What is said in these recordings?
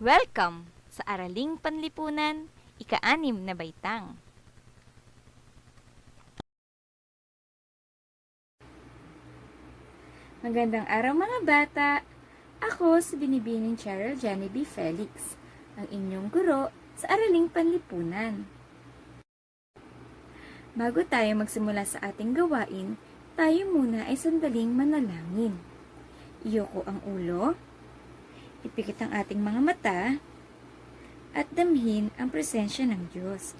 Welcome sa Araling Panlipunan, ika-6 na baitang. Magandang araw mga bata! Ako si Binibining Cheryl Jenny B. Felix, ang inyong guro sa Araling Panlipunan. Bago tayo magsimula sa ating gawain, tayo muna ay sandaling manalangin. Iyoko ang ulo, ipikit ang ating mga mata, at damhin ang presensya ng Diyos.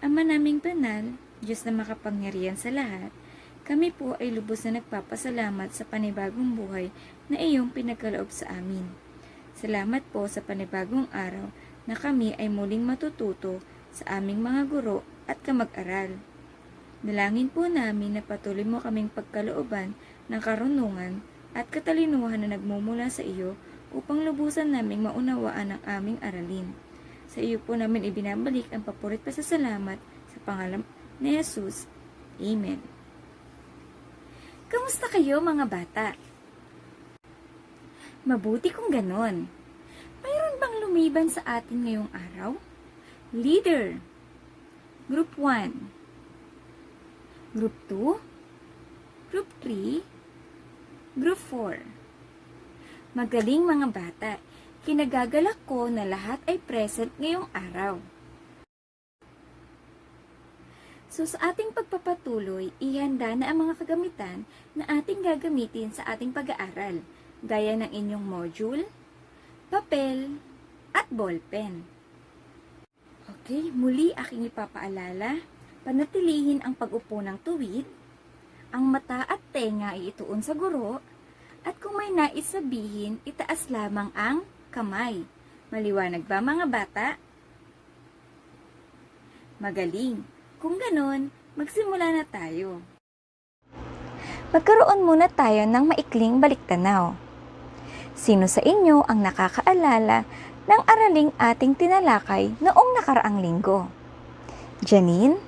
Ama naming banal, Diyos na makapangyarihan sa lahat, kami po ay lubos na nagpapasalamat sa panibagong buhay na iyong pinagkaloob sa amin. Salamat po sa panibagong araw na kami ay muling matututo sa aming mga guro at kamag-aral. Dalangin po namin na patuloy mo kaming pagkalooban ng karunungan at katalinuhan na nagmumula sa iyo upang lubusan naming maunawaan ang aming aralin. Sa iyo po namin ibinabalik ang papurit pasasalamat sa pangalan ni Jesus. Amen. Kamusta kayo mga bata? Mabuti kung ganon. Mayroon bang lumiban sa atin ngayong araw? Leader, Group 1, Group 2, Group 3, Group 4. Magaling mga bata, kinagagalak ko na lahat ay present ngayong araw. So sa ating pagpapatuloy, ihanda na ang mga kagamitan na ating gagamitin sa ating pag-aaral, gaya ng inyong module, papel, at ballpen. Okay, muli aking ipapaalala, panatilihin ang pag-upo ng tuwid, ang mata at tenga ay ituon sa guro, at kung may nais sabihin, itaas lamang ang kamay. Maliwanag ba mga bata? Magaling! Kung ganon, magsimula na tayo. Magkaroon muna tayo ng maikling baliktanaw. Sino sa inyo ang nakakaalala ng araling ating tinalakay noong nakaraang linggo? Janine?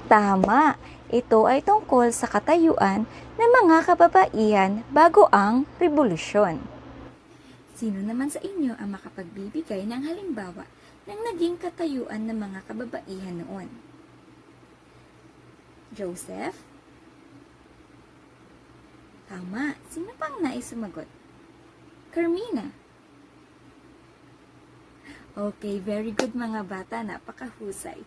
Tama! Ito ay tungkol sa katayuan ng mga kababaihan bago ang revolusyon. Sino naman sa inyo ang makapagbibigay ng halimbawa ng naging katayuan ng mga kababaihan noon? Joseph? Tama. Sino pang nais sumagot? Carmina? Okay, very good mga bata. Napakahusay.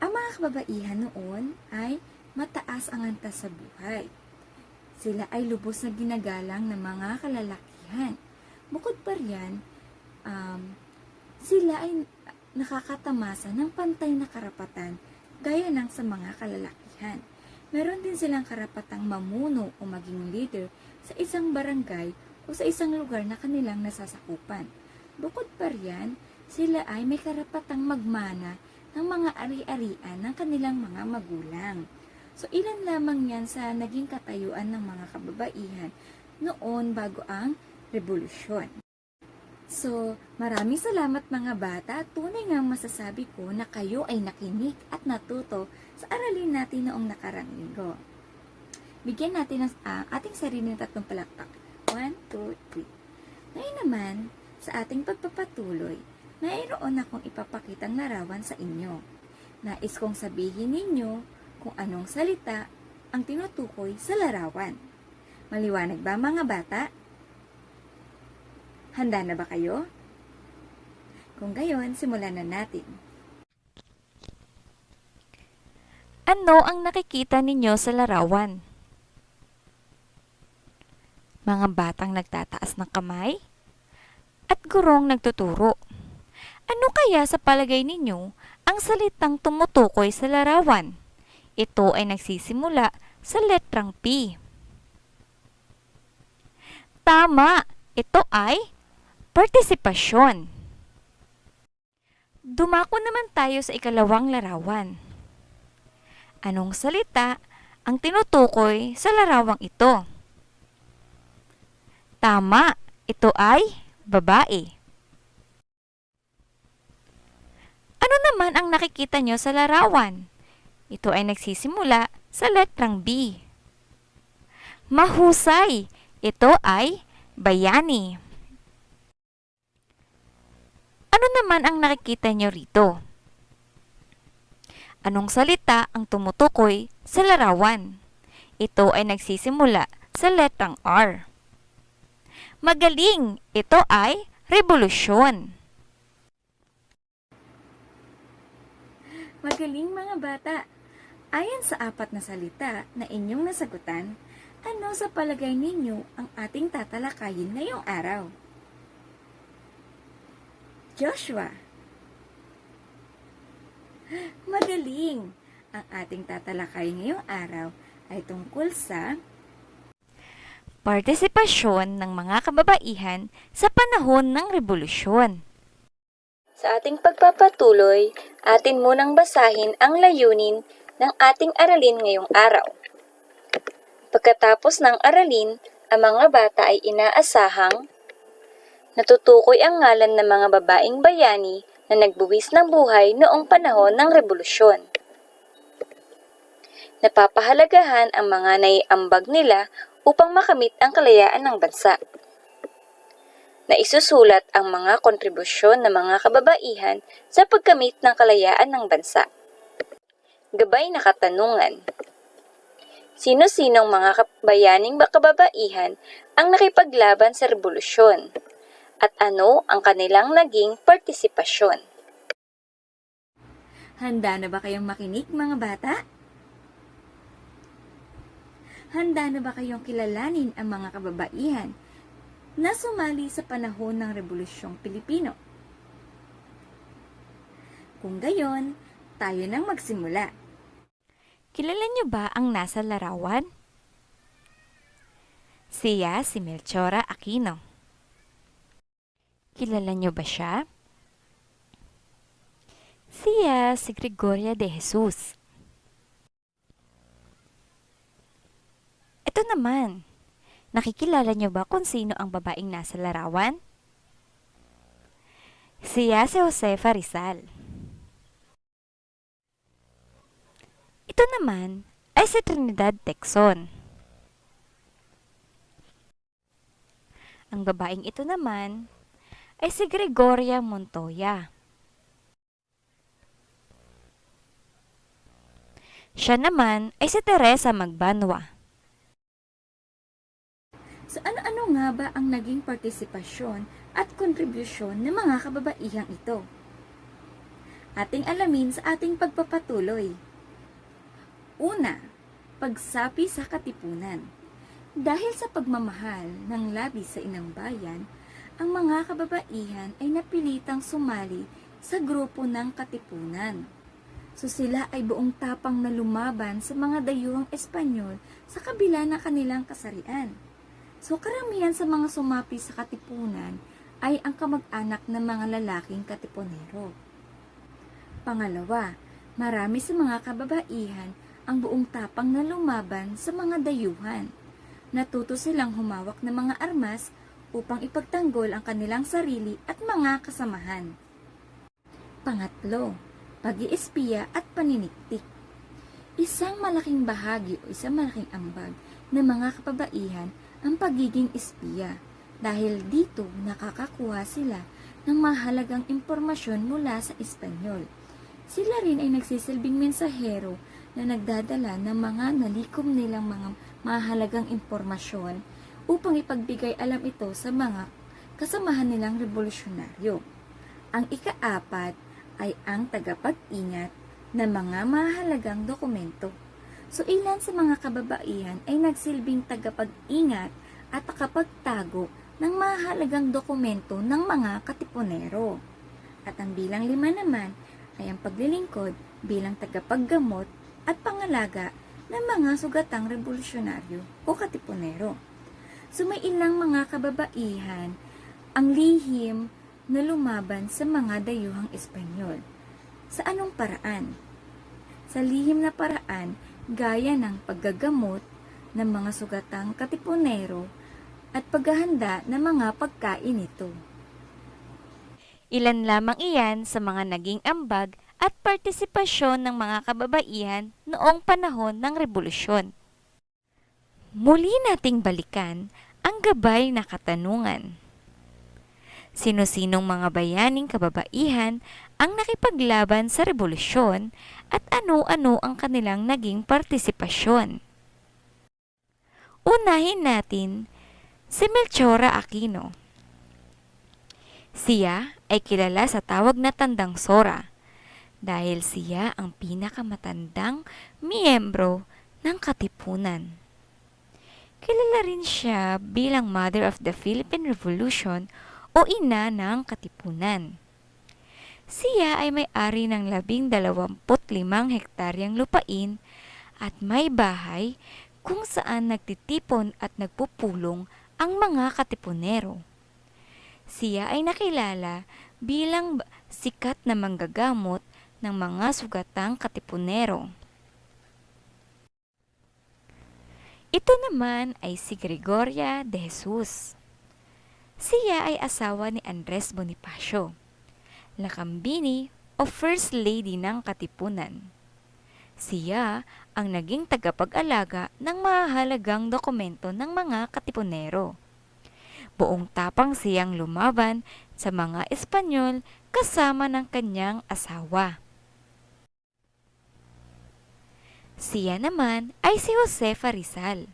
Ang mga kababaihan noon ay mataas ang antas sa buhay. Sila ay lubos na ginagalang ng mga kalalakihan. Bukod pa riyan, sila ay nakakatamasa ng pantay na karapatan gaya ng sa mga kalalakihan. Meron din silang karapatang mamuno o maging leader sa isang barangay o sa isang lugar na kanilang nasasakupan. Bukod pa riyan, sila ay may karapatang magmana ng mga ari-arian ng kanilang mga magulang. So ilan lamang yan sa naging katayuan ng mga kababaihan noon bago ang revolusyon. So, maraming salamat mga bata. Tunay nga masasabi ko na kayo ay nakinig at natuto sa aralin natin noong nakarang linggo. Bigyan natin ang ating sarili ng 3 palakpak. 1, 2, 3. Ngayon naman, sa ating pagpapatuloy, mayroon akong ipapakitang larawan sa inyo. Nais kong sabihin ninyo kung anong salita ang tinutukoy sa larawan. Maliwanag ba mga bata? Handa na ba kayo? Kung gayon, simulan na natin. Ano ang nakikita ninyo sa larawan? Mga batang nagtataas ng kamay at gurong nagtuturo. Ano kaya sa palagay ninyo ang salitang tumutukoy sa larawan? Ito ay nagsisimula sa letrang P. Tama! Ito ay partisipasyon. Dumako naman tayo sa ikalawang larawan. Anong salita ang tinutukoy sa larawang ito? Tama, ito ay babae. Ano naman ang nakikita nyo sa larawan? Ito ay nagsisimula sa letrang B. Mahusay! Ito ay bayani. Ano naman ang nakikita nyo rito? Anong salita ang tumutukoy sa larawan? Ito ay nagsisimula sa letrang R. Magaling! Ito ay revolusyon. Magaling mga bata! Ayon sa apat na salita na inyong nasagutan, ano sa palagay ninyo ang ating tatalakayin ngayong araw? Joshua. Magaling! Ang ating tatalakayin ngayong araw ay tungkol sa Partisipasyon ng mga kababaihan sa panahon ng revolusyon. Sa ating pagpapatuloy, atin munang basahin ang layunin ng ating aralin ngayong araw. Pagkatapos ng aralin, ang mga bata ay inaasahang natutukoy ang ngalan ng mga babaeng bayani na nagbuwis ng buhay noong panahon ng revolusyon. Napapahalagahan ang mga naiambag nila upang makamit ang kalayaan ng bansa. Naisusulat ang mga kontribusyon ng mga kababaihan sa pagkamit ng kalayaan ng bansa. Gabay na katanungan. Sino-sinong mga bayaning kababaihan ang nakipaglaban sa revolusyon? At ano ang kanilang naging partisipasyon? Handa na ba kayong makinig mga bata? Handa na ba kayong kilalanin ang mga kababaihan na sumali sa panahon ng Rebolusyong Pilipino? Kung gayon, tayo nang magsimula. Kilala niyo ba ang nasa larawan? Siya si Melchora Aquino. Kilala niyo ba siya? Siya si Gregoria de Jesus. Ito naman, nakikilala niyo ba kung sino ang babaeng nasa larawan? Siya si Josefa Rizal. Ito naman ay si Trinidad Tecson. Ang babaeng ito naman ay si Gregoria Montoya. Siya naman ay si Teresa Magbanwa. So ano-ano nga ba ang naging partisipasyon at kontribusyon ng mga kababaihang ito? Ating alamin sa ating pagpapatuloy. Una, pagsapi sa katipunan. Dahil sa pagmamahal ng labis sa inang bayan, ang mga kababaihan ay napilitang sumali sa grupo ng katipunan. So sila ay buong tapang na lumaban sa mga dayuhang Espanyol sa kabila ng kanilang kasarian. So karamihan sa mga sumapi sa katipunan ay ang kamag-anak ng mga lalaking katipunero. Pangalawa, marami sa mga kababaihan ang buong tapang na lumaban sa mga dayuhan. Natuto silang humawak ng mga armas upang ipagtanggol ang kanilang sarili at mga kasamahan. Pangatlo, pag-iispiya at paniniktik. Isang malaking bahagi o isang malaking ambag ng mga kababaihan ang pagiging espiya dahil dito nakakakuha sila ng mahalagang impormasyon mula sa Espanyol. Sila rin ay nagsisilbing mensahero na nagdadala ng mga nalikom nilang mga mahalagang impormasyon upang ipagbigay alam ito sa mga kasamahan nilang revolusyonaryo. Ang ikaapat ay ang tagapag-ingat ng mga mahalagang dokumento. So ilan sa mga kababaihan ay nagsilbing tagapag-ingat at takapagtago ng mahalagang dokumento ng mga katipunero. At ang bilang 5 naman ay ang paglilingkod bilang tagapaggamot at pangalaga ng mga sugatang revolusyonaryo o katipunero. So may ilang mga kababaihan ang lihim na lumaban sa mga dayuhang Espanyol. Sa anong paraan? Sa lihim na paraan, gaya ng paggagamot ng mga sugatang katipunero at paghahanda ng mga pagkain nito. Ilan lamang iyan sa mga naging ambag at partisipasyon ng mga kababaihan noong panahon ng revolusyon. Muli nating balikan ang gabay na katanungan. Sino-sinong mga bayaning kababaihan ang nakipaglaban sa rebolusyon at ano-ano ang kanilang naging partisipasyon? Unahin natin si Melchora Aquino. Siya ay kilala sa tawag na Tandang Sora dahil siya ang pinakamatandang miyembro ng Katipunan. Kilala rin siya bilang Mother of the Philippine Revolution o Ina ng Katipunan. Siya ay may-ari ng 25 hektaryang lupain at may bahay kung saan nagtitipon at nagpupulong ang mga Katipunero. Siya ay nakilala bilang sikat na manggagamot ng mga sugatang Katipunero. Ito naman ay si Gregoria de Jesus. Siya ay asawa ni Andres Bonifacio, Lakambini o First Lady ng Katipunan. Siya ang naging tagapag-alaga ng mahalagang dokumento ng mga Katipunero. Buong tapang siyang lumaban sa mga Espanyol kasama ng kanyang asawa. Siya naman ay si Josefa Rizal.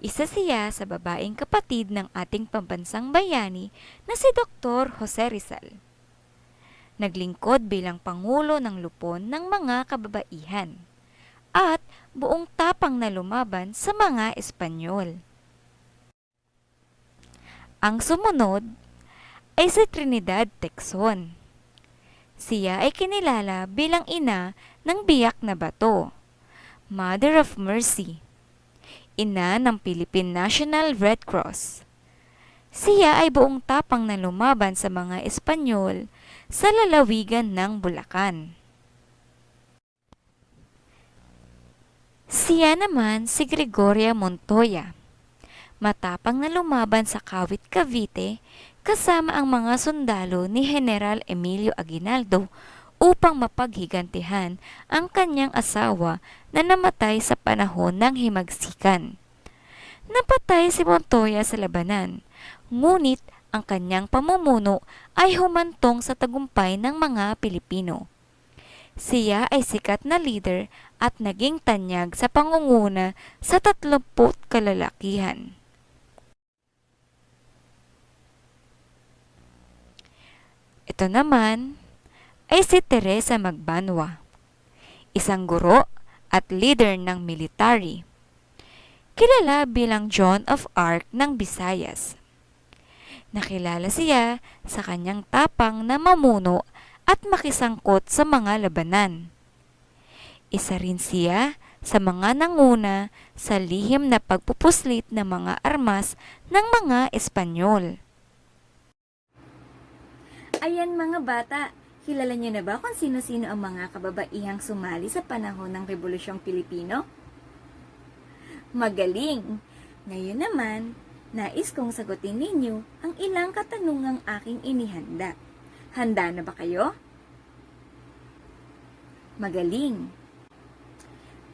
Isa siya sa babaeng kapatid ng ating pambansang bayani na si Dr. Jose Rizal. Naglingkod bilang Pangulo ng Lupon ng mga kababaihan at buong tapang na lumaban sa mga Espanyol. Ang sumunod ay si Trinidad Tecson. Siya ay kinilala bilang ina ng biyak na bato, Mother of Mercy, ina ng Philippine National Red Cross. Siya ay buong tapang na lumaban sa mga Espanyol sa lalawigan ng Bulacan. Siya naman si Gregoria Montoya. Matapang na lumaban sa Kawit Cavite kasama ang mga sundalo ni General Emilio Aguinaldo upang mapaghigantihan ang kanyang asawa na namatay sa panahon ng himagsikan. Napatay si Montoya sa labanan, ngunit ang kanyang pamumuno ay humantong sa tagumpay ng mga Pilipino. Siya ay sikat na leader at naging tanyag sa pangunguna sa 30 kalalakihan. Ito naman ay si Teresa Magbanwa, isang guro at leader ng military. Kilala bilang Joan of Arc ng Visayas. Nakilala siya sa kanyang tapang na mamuno at makisangkot sa mga labanan. Isa rin siya sa mga nanguna sa lihim na pagpupuslit ng mga armas ng mga Espanyol. Ayan mga bata, kilala niyo na ba kung sino-sino ang mga kababaihang sumali sa panahon ng Rebolusyong Pilipino? Magaling! Ngayon naman, nais kong sagutin ninyo ang ilang katanungang aking inihanda. Handa na ba kayo? Magaling!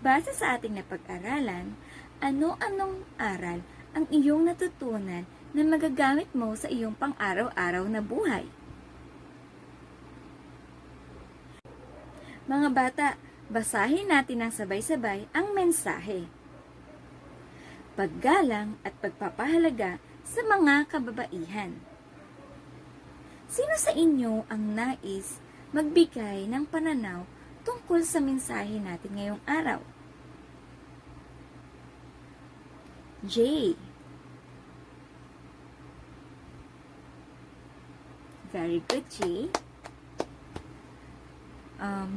Base sa ating napag-aralan, ano-anong aral ang iyong natutunan na magagamit mo sa iyong pang-araw-araw na buhay? Mga bata, basahin natin ng sabay-sabay ang mensahe. Paggalang at pagpapahalaga sa mga kababaihan. Sino sa inyo ang nais magbigay ng pananaw tungkol sa mensahe natin ngayong araw? J. Very good, J.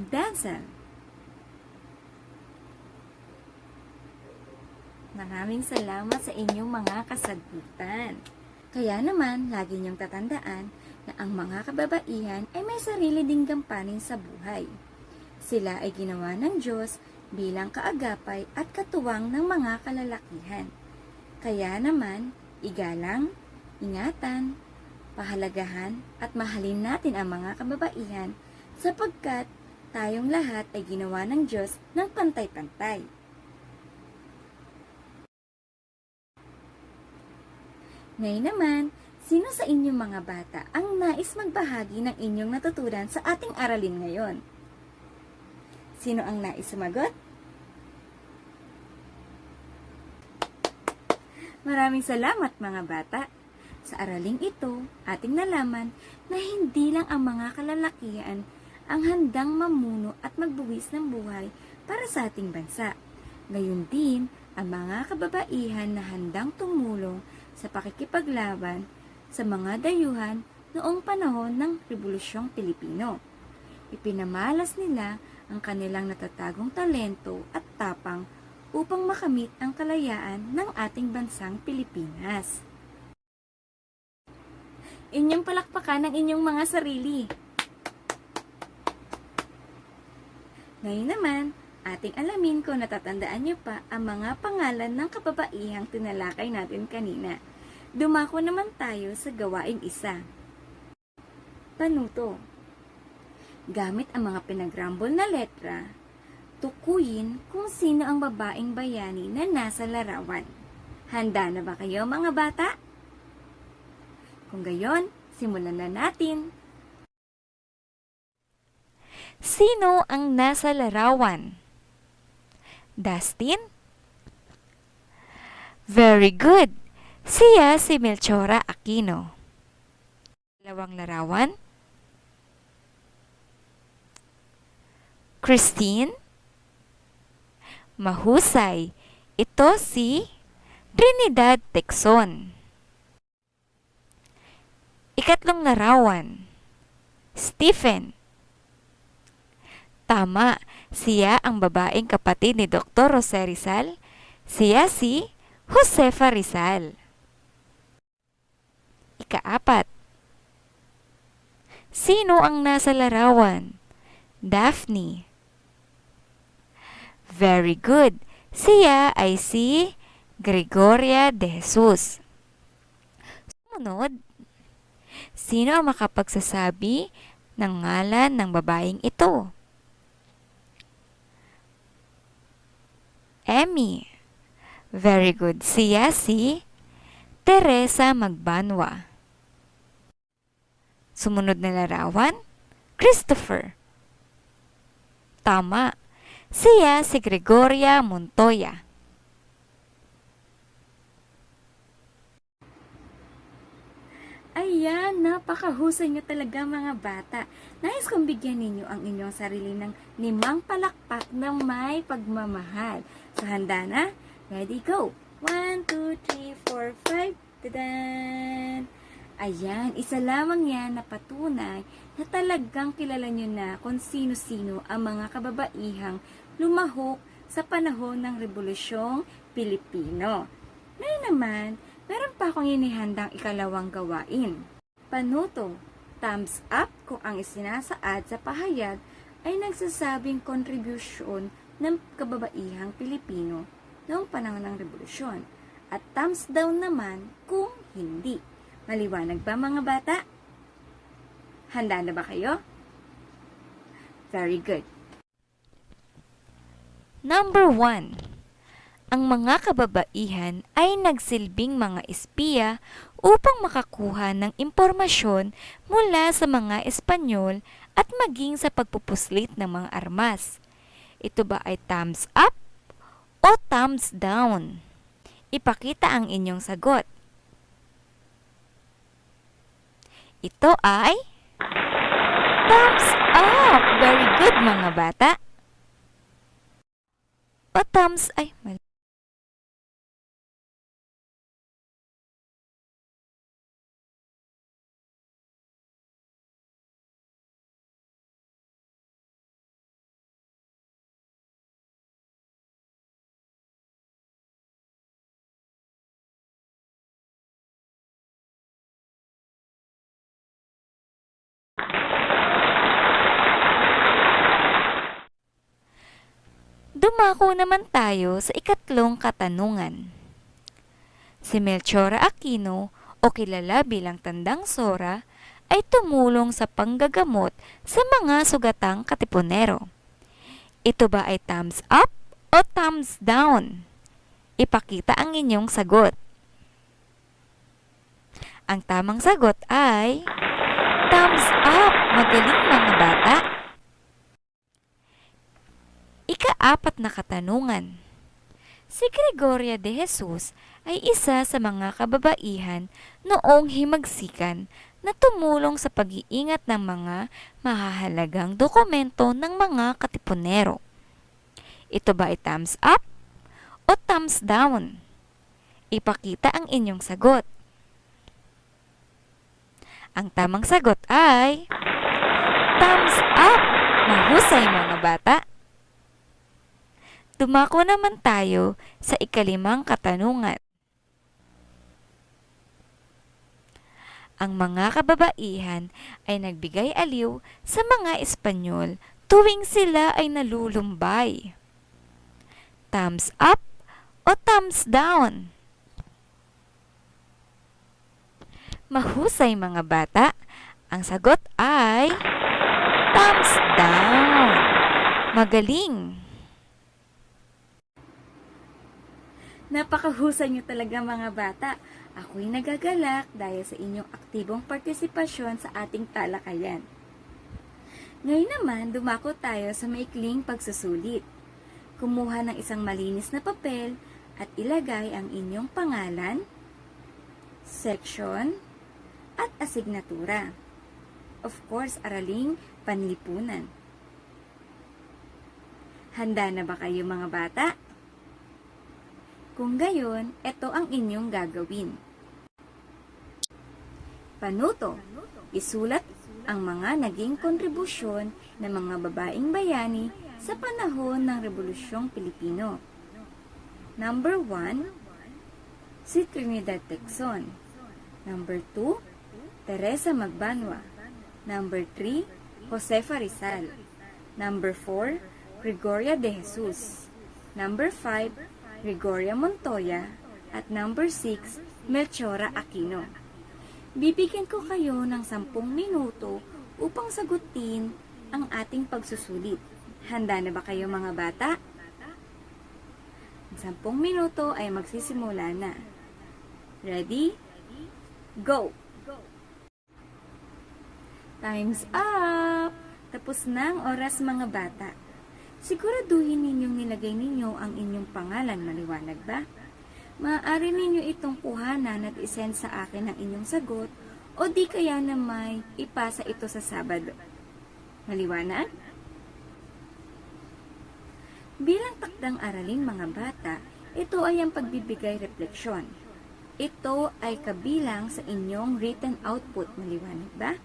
Denzel. Maraming salamat sa inyong mga kasagutan. Kaya naman, lagi niyong tatandaan na ang mga kababaihan ay may sarili ding gampanin sa buhay. Sila ay ginawa ng Diyos bilang kaagapay at katuwang ng mga kalalakihan. Kaya naman, igalang, ingatan, pahalagahan at mahalin natin ang mga kababaihan sapagkat tayong lahat ay ginawa ng Diyos ng pantay-pantay. Ngayon naman, sino sa inyong mga bata ang nais magbahagi ng inyong natutunan sa ating aralin ngayon? Sino ang nais sumagot? Maraming salamat mga bata. Sa araling ito, ating nalaman na hindi lang ang mga kalalakihan ang handang mamuno at magbuwis ng buhay para sa ating bansa. Gayon din, ang mga kababaihan na handang tumulong sa pakikipaglaban sa mga dayuhan noong panahon ng Rebolusyong Pilipino. Ipinamalas nila ang kanilang natatagong talento at tapang upang makamit ang kalayaan ng ating bansang Pilipinas. Inyong palakpakan ang inyong mga sarili. Ngayon naman, ating alamin kung natatandaan niyo pa ang mga pangalan ng kababaihang tinalakay natin kanina. Dumako naman tayo sa gawaing isa. Panuto. Gamit ang mga pinagrambol na letra, tukuyin kung sino ang babaeng bayani na nasa larawan. Handa na ba kayo mga bata? Kung gayon, simulan na natin. Sino ang nasa larawan? Dustin? Very good! Siya si Melchora Aquino. Dalawang larawan? Christine? Mahusay! Ito si Trinidad Texon. Ikatlong larawan. Stephen. Tama, siya ang babaeng kapatid ni Dr. Jose Rizal. Siya si Josefa Rizal. Ikaapat. Sino ang nasa larawan? Daphne. Very good. Siya ay si Gregoria de Jesus. Sumunod. Sino ang makapagsasabi ng ngalan ng babaeng ito? Emmy. Very good. Siya si Teresa Magbanwa. Sumunod na larawan, Christopher. Tama. Siya si Gregoria Montoya. Ayan, napakahusay nyo talaga mga bata. Nais kong bigyan ninyo ang inyong sarili ng 5 palakpak na may pagmamahal. So, handa na? Ready, go! 1, 2, 3, 4, 5. Tadan! Ayan, isa lamang yan na patunay na talagang kilala nyo na kung sino-sino ang mga kababaihang lumahok sa panahon ng Rebolusyong Pilipino. Ngayon naman, meron pa akong inihandang ikalawang gawain. Panuto, thumbs up kung ang isinasaad sa pahayag ay nagsasabing kontribusyon ng kababaihang Pilipino noong panahon ng Revolusyon. At thumbs down naman kung hindi. Maliwanag ba mga bata? Handa na ba kayo? Very good. Number 1. Ang mga kababaihan ay nagsilbing mga espiya upang makakuha ng impormasyon mula sa mga Espanyol at maging sa pagpupuslit ng mga armas. Ito ba ay thumbs up o thumbs down? Ipakita ang inyong sagot. Ito ay thumbs up! Very good mga bata! O thumbs ay mali. Dumako naman tayo sa ikatlong katanungan. Si Melchora Aquino o kilala bilang Tandang Sora ay tumulong sa panggagamot sa mga sugatang katipunero. Ito ba ay thumbs up o thumbs down? Ipakita ang inyong sagot. Ang tamang sagot ay thumbs up! Magaling mga bata! Ika-4 na katanungan. Si Gregoria de Jesus ay isa sa mga kababaihan noong himagsikan na tumulong sa pag-iingat ng mga mahahalagang dokumento ng mga katipunero. Ito ba ay thumbs up o thumbs down? Ipakita ang inyong sagot. Ang tamang sagot ay thumbs up! Mahusay mga bata! Dumako naman tayo sa ika-5 katanungan. Ang mga kababaihan ay nagbigay aliw sa mga Espanyol tuwing sila ay nalulumbay. Thumbs up o thumbs down? Mahusay mga bata, ang sagot ay thumbs down. Magaling! Napakahusay niyo talaga mga bata. Ako'y nagagalak dahil sa inyong aktibong partisipasyon sa ating talakayan. Ngayon naman, dumako tayo sa maikling pagsusulit. Kumuha ng isang malinis na papel at ilagay ang inyong pangalan, section, at asignatura. Of course, araling panlipunan. Handa na ba kayo mga bata? Kung gayon, ito ang inyong gagawin. Panuto, isulat ang mga naging kontribusyon ng mga babaeng bayani sa panahon ng Rebolusyong Pilipino. Number 1, si Trinidad Tecson. Number 2, Teresa Magbanwa. Number 3, Josefa Rizal. Number 4, Gregoria de Jesus. Number 5, Gregoria Montoya. At number 6, Melchora Aquino. Bibigyan ko kayo ng 10 minuto upang sagutin ang ating pagsusulit. Handa na ba kayo mga bata? Ang 10 minuto ay magsisimula na. Ready? Go! Time's up! Tapos na ang oras mga bata. Siguraduhin ninyong nilagay ninyo ang inyong pangalan, maliwanag ba? Maaari ninyo itong kuhanan at isend sa akin ang inyong sagot o di kaya na may ipasa ito sa Sabado. Maliwanag? Bilang takdang aralin mga bata, ito ay ang pagbibigay refleksyon. Ito ay kabilang sa inyong written output, maliwanag ba?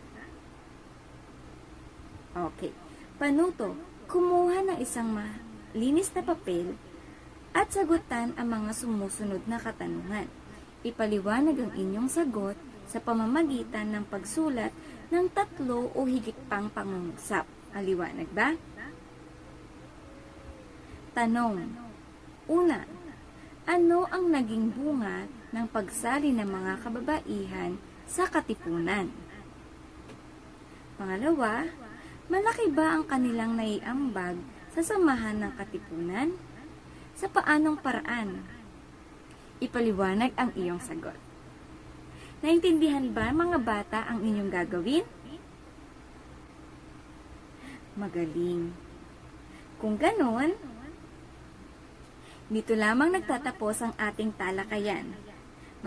Okay. Panuto, kumuha ng isang malinis na papel at sagutan ang mga sumusunod na katanungan. Ipaliwanag ang inyong sagot sa pamamagitan ng pagsulat ng 3 o higit pang pangungusap. Maliwanag ba? Tanong. Una, ano ang naging bunga ng pagsali ng mga kababaihan sa katipunan? Pangalawa, malaki ba ang kanilang naiambag sa samahan ng katipunan? Sa paanong paraan? Ipaliwanag ang iyong sagot. Naintindihan ba mga bata ang inyong gagawin? Magaling. Kung ganon, dito lamang nagtatapos ang ating talakayan.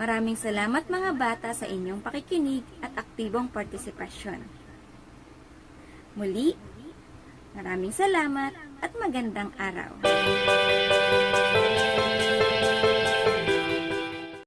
Maraming salamat mga bata sa inyong pakikinig at aktibong partisipasyon. Muli, maraming salamat at magandang araw.